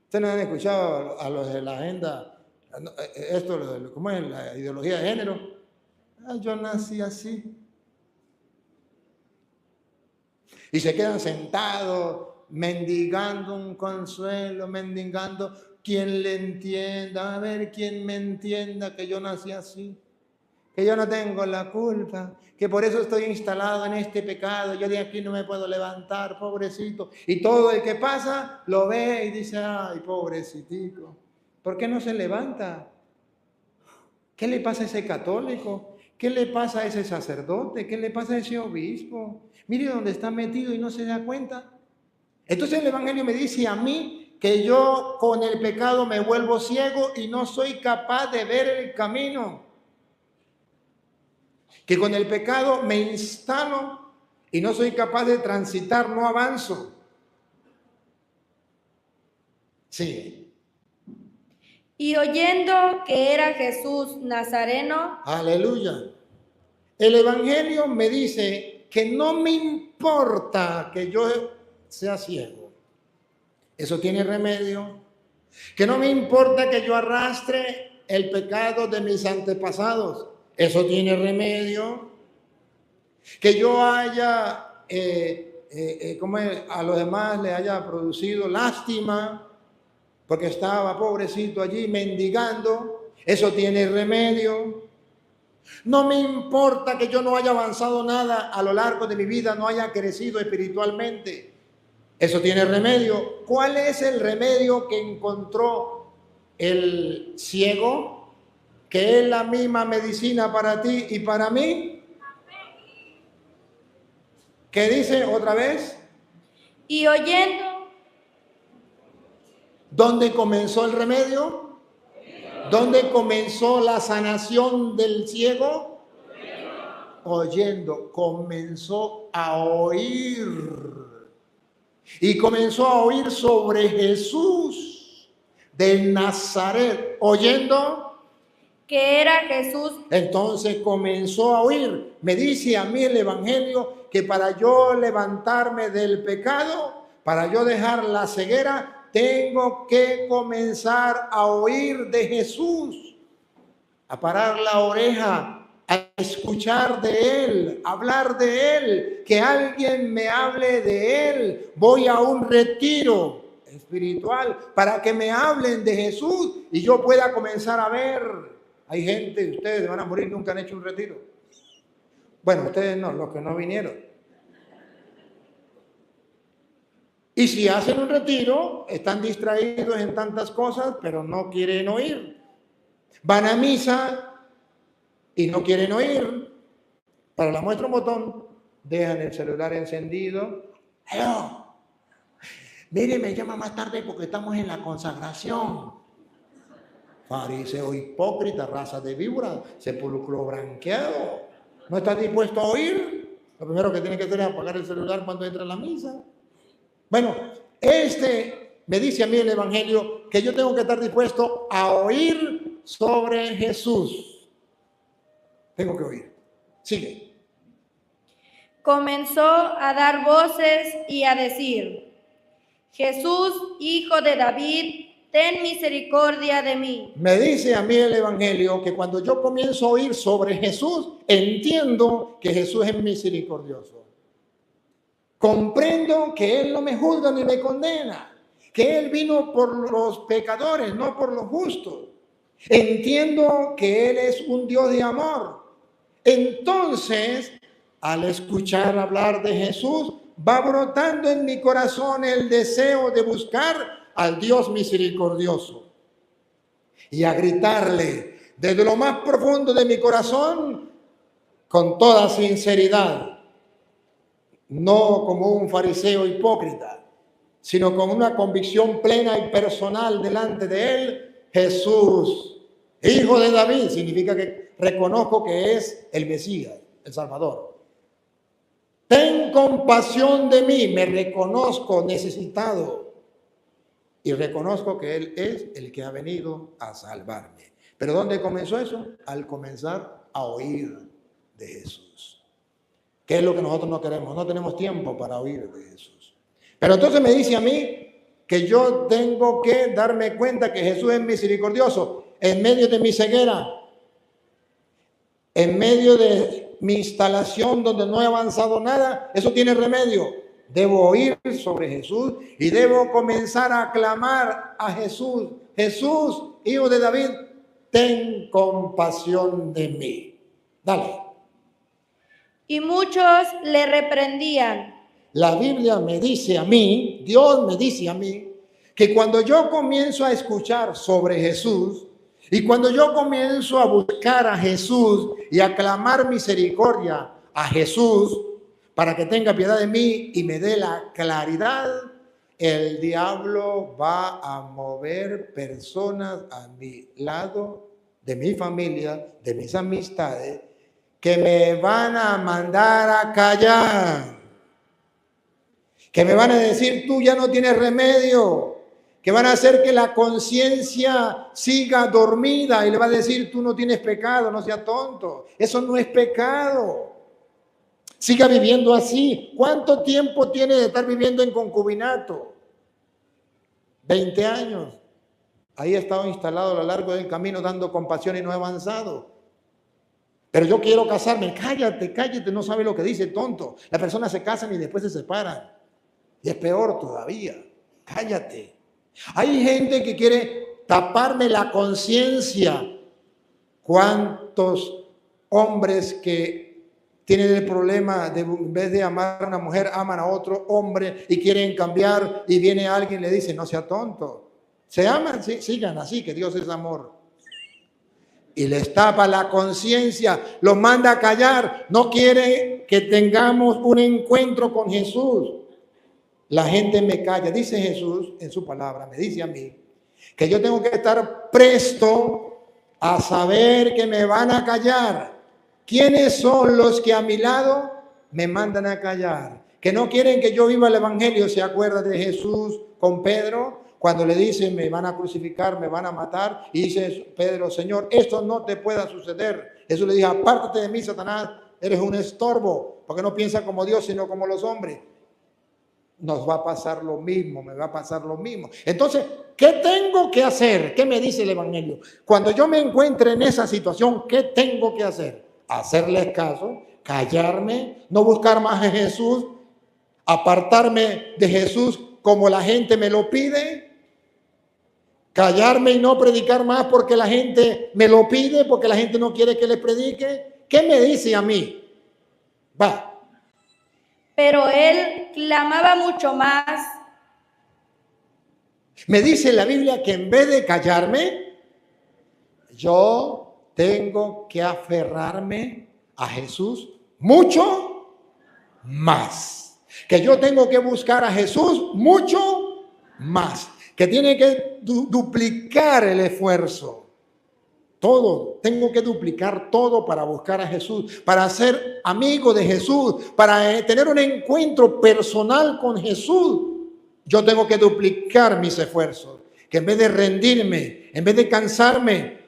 Ustedes no han escuchado a los de la agenda, ¿cómo es la ideología de género? Yo nací así. Y se quedan sentados, mendigando un consuelo, mendigando quien le entienda, a ver quién me entienda que yo nací así, que yo no tengo la culpa, que por eso estoy instalado en este pecado, yo de aquí no me puedo levantar, pobrecito. Y todo el que pasa lo ve y dice, ay, pobrecitico, ¿por qué no se levanta? ¿Qué le pasa a ese católico? ¿Qué le pasa a ese sacerdote? ¿Qué le pasa a ese obispo? Mire dónde está metido y no se da cuenta. Entonces el Evangelio me dice a mí que yo con el pecado me vuelvo ciego y no soy capaz de ver el camino. Que con el pecado me instalo y no soy capaz de transitar, no avanzo. Sí. Y oyendo que era Jesús Nazareno. Aleluya. El Evangelio me dice que no me importa que yo sea ciego. Eso tiene remedio. Que no me importa que yo arrastre el pecado de mis antepasados. Eso tiene remedio. Que yo haya, a los demás le haya producido lástima, porque estaba pobrecito allí mendigando. Eso tiene remedio. No me importa que yo no haya avanzado nada a lo largo de mi vida, no haya crecido espiritualmente. Eso tiene remedio. ¿Cuál es el remedio que encontró el ciego? Que es la misma medicina para ti y para mí. ¿Qué dice otra vez? Y oyendo. ¿Dónde comenzó el remedio? ¿Dónde comenzó la sanación del ciego? Oyendo. Comenzó a oír. Y comenzó a oír sobre Jesús de Nazaret. Oyendo que era Jesús. Entonces comenzó a oír. Me dice a mí el Evangelio que para yo levantarme del pecado, para yo dejar la ceguera, tengo que comenzar a oír de Jesús, a parar la oreja, a escuchar de Él, hablar de Él, que alguien me hable de Él. Voy a un retiro espiritual para que me hablen de Jesús y yo pueda comenzar a ver. Hay gente, ustedes van a morir, nunca han hecho un retiro. Bueno, ustedes no, los que no vinieron. Y si hacen un retiro, están distraídos en tantas cosas, pero no quieren oír. Van a misa y no quieren oír. Para la muestra un botón, dejan el celular encendido. ¡Aló! Mire, me llama más tarde porque estamos en la consagración. Fariseo hipócrita, raza de víbora, sepulcro branqueado. ¿No está dispuesto a oír? Lo primero que tiene que hacer es apagar el celular cuando entra a la misa. Bueno, me dice a mí el Evangelio que yo tengo que estar dispuesto a oír sobre Jesús. Tengo que oír. Sigue. Comenzó a dar voces y a decir: Jesús, hijo de David, ten misericordia de mí. Me dice a mí el Evangelio que cuando yo comienzo a oír sobre Jesús, entiendo que Jesús es misericordioso. Comprendo que Él no me juzga ni me condena, que Él vino por los pecadores, no por los justos. Entiendo que Él es un Dios de amor. Entonces, al escuchar hablar de Jesús, va brotando en mi corazón el deseo de buscar al Dios misericordioso y a gritarle desde lo más profundo de mi corazón con toda sinceridad, no como un fariseo hipócrita, sino con una convicción plena y personal delante de Él: Jesús, hijo de David, significa que reconozco que es el Mesías, el Salvador. Ten compasión de mí, me reconozco necesitado y reconozco que Él es el que ha venido a salvarme. ¿Pero dónde comenzó eso? Al comenzar a oír de Jesús. ¿Qué es lo que nosotros no queremos? No tenemos tiempo para oír de Jesús. Pero entonces me dice a mí que yo tengo que darme cuenta que Jesús es misericordioso en medio de mi ceguera, en medio de mi instalación donde no he avanzado nada. Eso tiene remedio. Debo oír sobre Jesús y debo comenzar a clamar a Jesús. Jesús, hijo de David, ten compasión de mí. Dale. Y muchos le reprendían. La Biblia me dice a mí, Dios me dice a mí, que cuando yo comienzo a escuchar sobre Jesús y cuando yo comienzo a buscar a Jesús y a clamar misericordia a Jesús para que tenga piedad de mí y me dé la claridad, el diablo va a mover personas a mi lado, de mi familia, de mis amistades, que me van a mandar a callar, que me van a decir, tú ya no tienes remedio, que van a hacer que la conciencia siga dormida y le va a decir, tú no tienes pecado, no seas tonto, eso no es pecado. Siga viviendo así. ¿Cuánto tiempo tiene de estar viviendo en concubinato? 20 años. Ahí he estado instalado a lo largo del camino dando compasión y no he avanzado. Pero yo quiero casarme. Cállate, cállate, no sabe lo que dice, tonto. Las personas se casan y después se separan. Y es peor todavía. Cállate. Hay gente que quiere taparme la conciencia. ¿Cuántos hombres que tienen el problema de en vez de amar a una mujer, aman a otro hombre y quieren cambiar y viene alguien y le dice, no sea tonto. Se aman, sí, sigan así, que Dios es amor. Y les tapa la conciencia, los manda a callar, no quiere que tengamos un encuentro con Jesús. La gente me calla, dice Jesús en su palabra, me dice a mí, que yo tengo que estar presto a saber que me van a callar. ¿Quiénes son los que a mi lado me mandan a callar? Que no quieren que yo viva el evangelio. ¿Se acuerda de Jesús con Pedro? Cuando le dicen, me van a crucificar, me van a matar. Y dice Pedro, Señor, esto no te pueda suceder. Jesús le dijo, apártate de mí, Satanás, eres un estorbo, porque no piensa como Dios, sino como los hombres. Nos va a pasar lo mismo, me va a pasar lo mismo. Entonces, ¿qué tengo que hacer? ¿Qué me dice el evangelio? Cuando yo me encuentre en esa situación, ¿qué tengo que hacer? Hacerles caso, callarme, no buscar más a Jesús, apartarme de Jesús como la gente me lo pide, callarme y no predicar más porque la gente me lo pide, porque la gente no quiere que le predique. ¿Qué me dice a mí? Va. Pero él clamaba mucho más. Me dice la Biblia que en vez de callarme, yo tengo que aferrarme a Jesús mucho más. Que yo tengo que buscar a Jesús mucho más. Que tiene que duplicar el esfuerzo. Todo, tengo que duplicar todo para buscar a Jesús, para ser amigo de Jesús, para tener un encuentro personal con Jesús. Yo tengo que duplicar mis esfuerzos. Que en vez de rendirme, en vez de cansarme,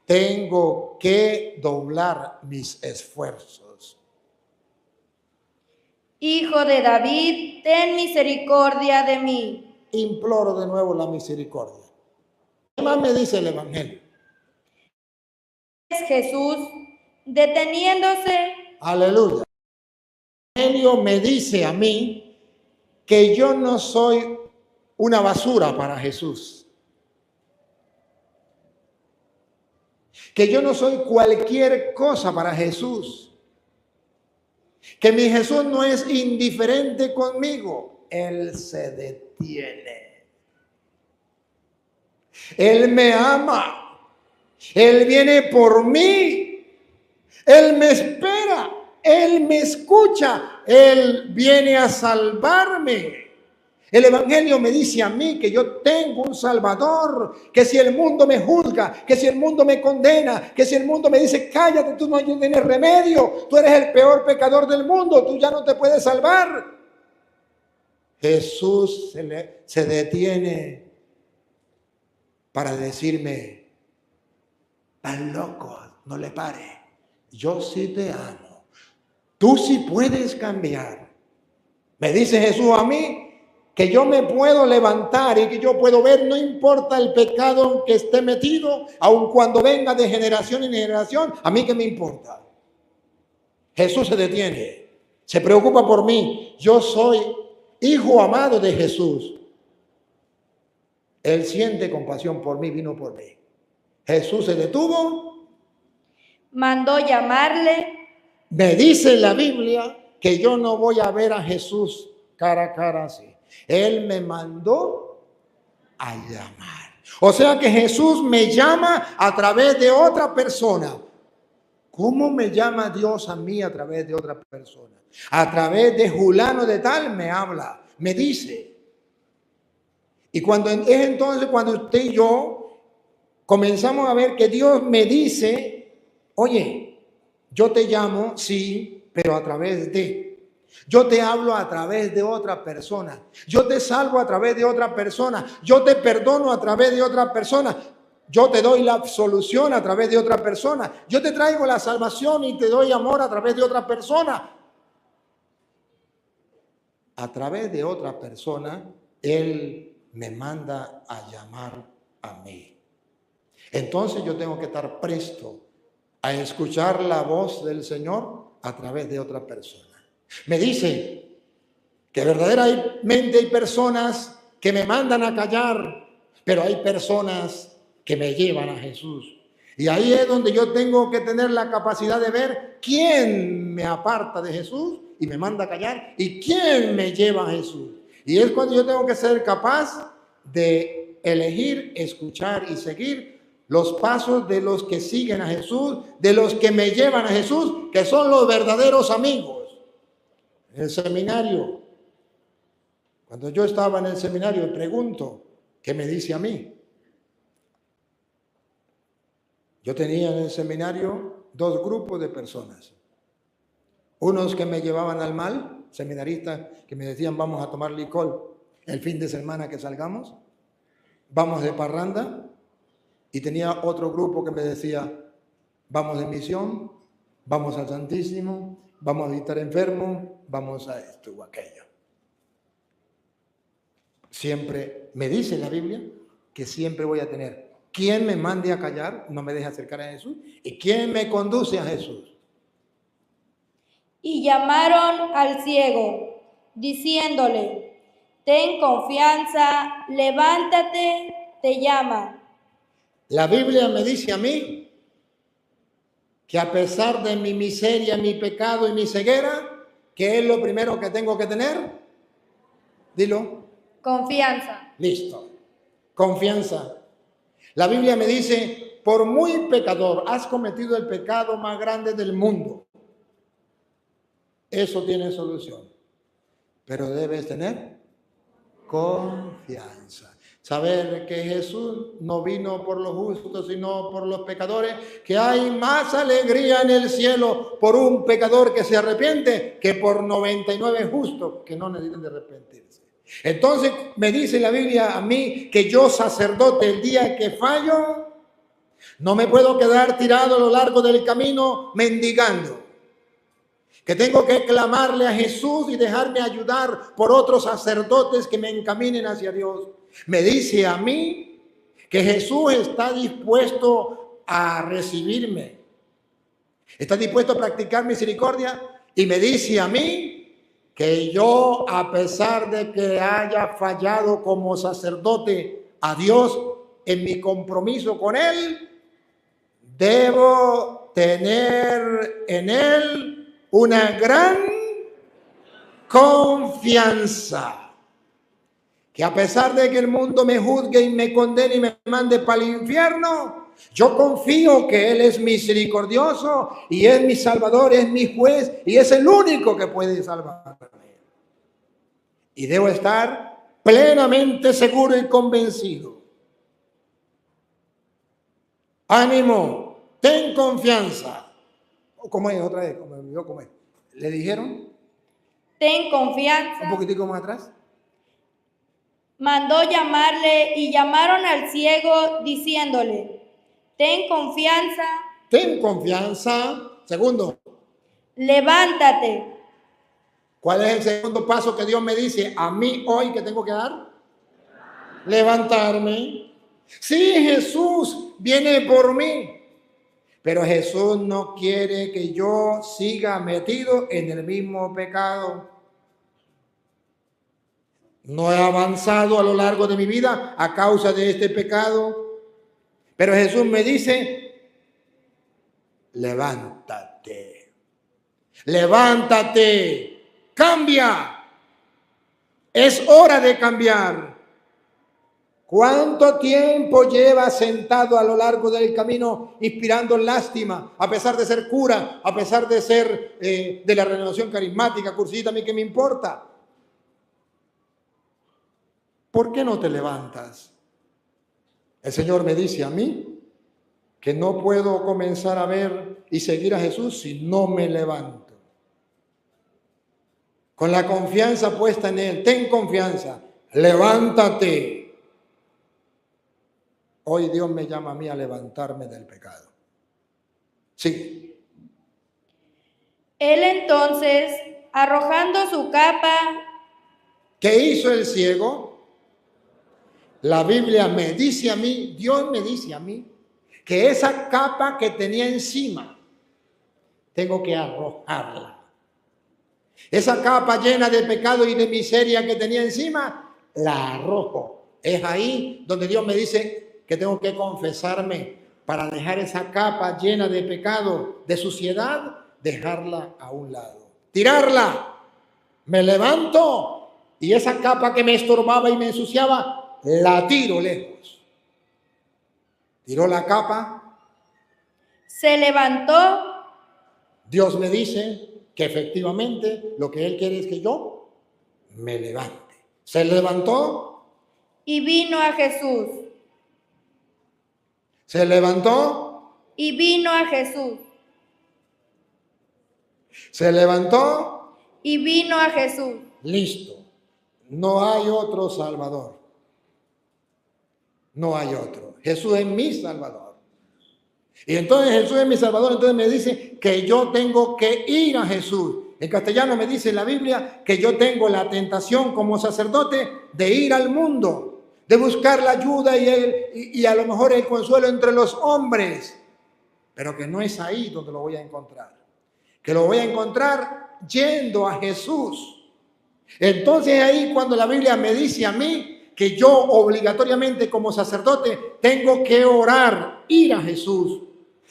tengo que doblar mis esfuerzos. Hijo de David, ten misericordia de mí. Imploro de nuevo la misericordia. ¿Qué más me dice el evangelio? Jesús, deteniéndose. Aleluya. El evangelio me dice a mí que yo no soy una basura para Jesús. Que yo no soy cualquier cosa para Jesús. Que mi Jesús no es indiferente conmigo. Él se detiene. Él me ama. Él viene por mí. Él me espera. Él me escucha. Él viene a salvarme. El evangelio me dice a mí que yo tengo un Salvador, que si el mundo me juzga, que si el mundo me condena, que si el mundo me dice, cállate, tú no tienes remedio, tú eres el peor pecador del mundo, tú ya no te puedes salvar. Jesús se detiene para decirme, tan loco, no le pare, yo sí te amo, tú sí puedes cambiar. Me dice Jesús a mí, que yo me puedo levantar y que yo puedo ver, no importa el pecado en que esté metido, aun cuando venga de generación en generación, a mí qué me importa. Jesús se detiene, se preocupa por mí. Yo soy hijo amado de Jesús. Él siente compasión por mí, vino por mí. Jesús se detuvo. Mandó llamarle. Me dice la Biblia que yo no voy a ver a Jesús cara a cara así. Él me mandó a llamar. O sea que Jesús me llama a través de otra persona. ¿Cómo me llama Dios a mí a través de otra persona? A través de Julano de tal me habla, me dice. Y cuando es entonces cuando usted y yo comenzamos a ver que Dios me dice, oye, yo te llamo, sí, pero a través de. Yo te hablo a través de otra persona. Yo te salvo a través de otra persona. Yo te perdono a través de otra persona. Yo te doy la absolución a través de otra persona. Yo te traigo la salvación y te doy amor a través de otra persona. A través de otra persona, Él me manda a llamar a mí. Entonces yo tengo que estar presto a escuchar la voz del Señor a través de otra persona. Me dice que verdaderamente hay personas que me mandan a callar, pero hay personas que me llevan a Jesús. Y ahí es donde yo tengo que tener la capacidad de ver quién me aparta de Jesús y me manda a callar y quién me lleva a Jesús. Y es cuando yo tengo que ser capaz de elegir, escuchar y seguir los pasos de los que siguen a Jesús, de los que me llevan a Jesús, que son los verdaderos amigos. En el seminario, cuando yo estaba en el seminario, pregunto, ¿qué me dice a mí? Yo tenía en el seminario dos grupos de personas. Unos que me llevaban al mal, seminaristas que me decían, vamos a tomar licor el fin de semana que salgamos, vamos de parranda. Y tenía otro grupo que me decía, vamos de misión, vamos al Santísimo, vamos a visitar enfermos, vamos a esto o aquello. Siempre me dice la Biblia que siempre voy a tener quien me mande a callar, no me deje acercar a Jesús, y quien me conduce a Jesús. Y llamaron al ciego, diciéndole, ten confianza, levántate, te llama. La Biblia me dice a mí que a pesar de mi miseria, mi pecado y mi ceguera, ¿qué es lo primero que tengo que tener? Dilo. Confianza. Listo. Confianza. La Biblia me dice, por muy pecador, has cometido el pecado más grande del mundo. Eso tiene solución. Pero debes tener confianza. Saber que Jesús no vino por los justos, sino por los pecadores, que hay más alegría en el cielo por un pecador que se arrepiente que por 99 justos que no necesitan de arrepentirse. Entonces me dice la Biblia a mí que yo, sacerdote, el día que fallo, no me puedo quedar tirado a lo largo del camino mendigando. Que tengo que clamarle a Jesús y dejarme ayudar por otros sacerdotes que me encaminen hacia Dios. Me dice a mí que Jesús está dispuesto a recibirme. Está dispuesto a practicar misericordia y me dice a mí que yo, a pesar de que haya fallado como sacerdote a Dios en mi compromiso con Él, debo tener en Él una gran confianza. Que a pesar de que el mundo me juzgue y me condene y me mande para el infierno, yo confío que Él es misericordioso y es mi Salvador, es mi juez y es el único que puede salvarme. Y debo estar plenamente seguro y convencido. Ánimo, ten confianza. ¿Cómo es? Otra vez, ¿cómo es? ¿Le dijeron? Ten confianza. Un poquitico más atrás. Mandó llamarle y llamaron al ciego diciéndole, ten confianza. Ten confianza. Segundo. Levántate. ¿Cuál es el segundo paso que Dios me dice a mí hoy que tengo que dar? Levantarme. Sí, Jesús viene por mí, pero Jesús no quiere que yo siga metido en el mismo pecado. No he avanzado a lo largo de mi vida a causa de este pecado, pero Jesús me dice, levántate, levántate, cambia, es hora de cambiar. ¿Cuánto tiempo llevas sentado a lo largo del camino inspirando lástima, a pesar de ser cura, a pesar de ser de la renovación carismática, cursita, a mí qué me importa? ¿Por qué no te levantas? El Señor me dice a mí que no puedo comenzar a ver y seguir a Jesús si no me levanto. Con la confianza puesta en Él, ten confianza, levántate. Hoy Dios me llama a mí a levantarme del pecado. Sí. Él entonces, arrojando su capa, ¿qué hizo el ciego? La Biblia me dice a mí, Dios me dice a mí, que esa capa que tenía encima, tengo que arrojarla. Esa capa llena de pecado y de miseria que tenía encima, la arrojo. Es ahí donde Dios me dice que tengo que confesarme para dejar esa capa llena de pecado, de suciedad, dejarla a un lado. Tirarla. Me levanto y esa capa que me estorbaba y me ensuciaba, la tiro lejos. Tiró la capa. se levantó Dios me dice que efectivamente lo que Él quiere es que yo me levante. Se levantó. y vino a Jesús. Se levantó. Y vino a Jesús. Se levantó. Y vino a Jesús. Listo. No hay otro Salvador. No hay otro. Jesús es mi Salvador. Y entonces Jesús es mi Salvador. Entonces me dice que yo tengo que ir a Jesús. En castellano me dice en la Biblia que yo tengo la tentación como sacerdote de ir al mundo, de buscar la ayuda y a lo mejor el consuelo entre los hombres. Pero que no es ahí donde lo voy a encontrar. Que lo voy a encontrar yendo a Jesús. Entonces ahí cuando la Biblia me dice a mí que yo obligatoriamente como sacerdote tengo que orar, ir a Jesús.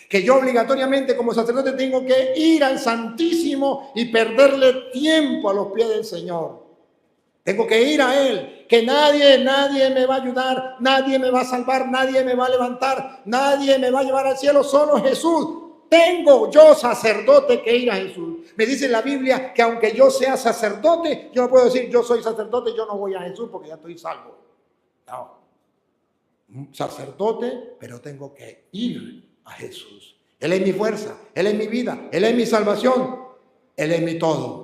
Que yo obligatoriamente como sacerdote tengo que ir al Santísimo y perderle tiempo a los pies del Señor. Tengo que ir a Él, que nadie me va a ayudar, nadie me va a salvar, nadie me va a levantar, nadie me va a llevar al cielo, solo Jesús. Tengo yo sacerdote que ir a Jesús. Me dice la Biblia que aunque yo sea sacerdote, yo no puedo decir yo soy sacerdote, yo no voy a Jesús porque ya estoy salvo. No. Sacerdote, pero tengo que ir a Jesús. Él es mi fuerza, Él es mi vida, Él es mi salvación, Él es mi todo.